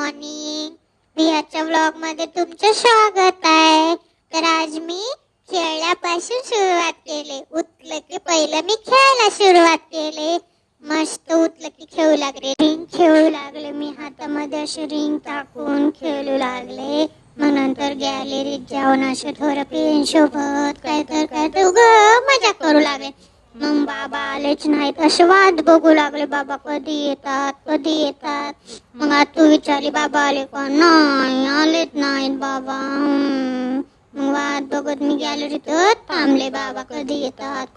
Morning. मी आजच्या vlog मध्ये तुमचं स्वागत आहे. तर आज मी खेळण्यापासून सुरुवात केली. उठलं की पहिलं मी खेळायला सुरुवात केली. मस्त उठलं की खेळू लागले, रिंग खेळू लागले. मी हातामध्ये असे रिंग टाकून खेळू लागले. मग नंतर गॅलरीत जाऊन असं थोडं पेन सोबत काय तर उगं मजा करू लागले. मग बाबा आलेच नाहीत, असं वाट बघू लागले. बाबा कधी येतात. मग आज तू विचारली बाबा आले का? नाही, आलेच नाहीत बाबा. मग वाट बघत मी गॅलरीत थांबले. बाबा कधी येतात.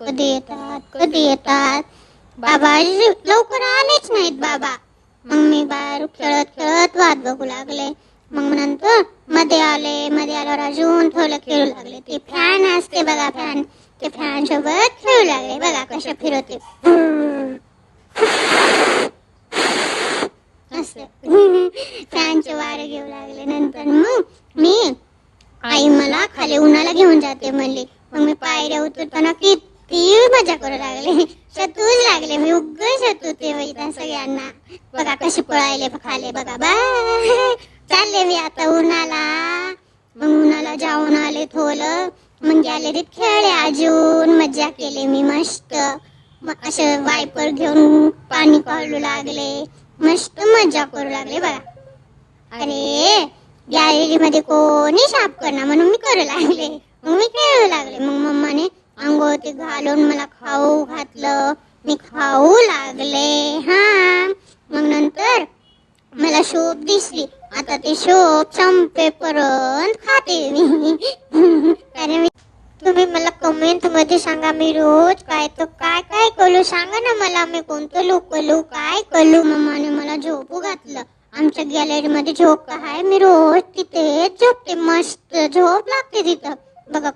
बाबा लवकर आलेच नाहीत बाबा. मग मी बाहेर खेळत वाट बघू लागले. मग नंतर मध्ये आल्यावर अजून थोडं खेळू लागले. ते फॅन असते बघा, ते फॅन सोबत खेळू लागले. बघा कसं फिरवते असं. फॅनचे वारे घेऊ लागले. नंतर मग मी आई मला खाली उन्हाला घेऊन जाते म्हणली. मग मी पायऱ्या उतरताना किती मजा करू लागले. शतूच लागले मी, उगाच शतूते सगळ्यांना. बघा कशी पळायले खाले बघा. बाय चालले मी आता उन्हाला. मग उन्हाला जाऊन आले थोडं. मग गॅलरीत खेळले, अजून मजा केली मी मस्त. मग असं वायपर घेऊन पाणी काढू लागले. मस्त मजा करू लागले बघा. अरे गॅलरी मध्ये कोणी साफ करणार म्हणून मी करू लागले. मग मी खेळू लागले. मग मम्माने अंघोळी घालून मला खाऊ घातलं. मी खाऊ लागले. हा मग नंतर मला शोप दिसली. आता ते शोप संपेपर्यंत खाते मी. कारण तुम्ही मला कमेंट मध्ये सांगा, मी रोज काय करू सांगा ना मला. मी कोणतं लुक करू, काय करू. मम्माने मला झोपू घातलं. आमच्या गॅलरी मध्ये झोका आहे. मी रोज तिथे झोपते. मस्त झोप लागते तिथं बघा.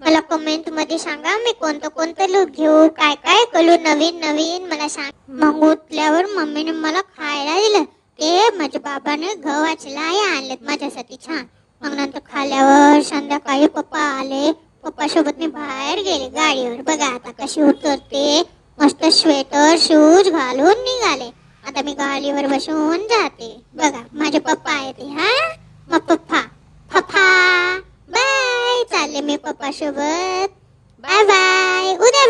मला कमेंट मध्ये सांगा मी कोणतं लुक घेऊ, काय करू नवीन मला सांग. मग उठल्यावर मम्मीने मला खायला दिलं. ते माझ्या बाबाने गव्हाचे लाह्या आणलेत माझ्यासाठी छान. मग नंतर खाल्यावर संध्याकाळी पप्पा आले. पप्पा सोबत मी बाहेर गेले गाडीवर. बघा आता कशी उतरते. मस्त स्वेटर शूज घालून निघाले. आता मी गाडीवर बसून जाते. बघा माझे पप्पा आहे ते. हा मग पप्पा बाय. चालले मी पप्पा सोबत. बाय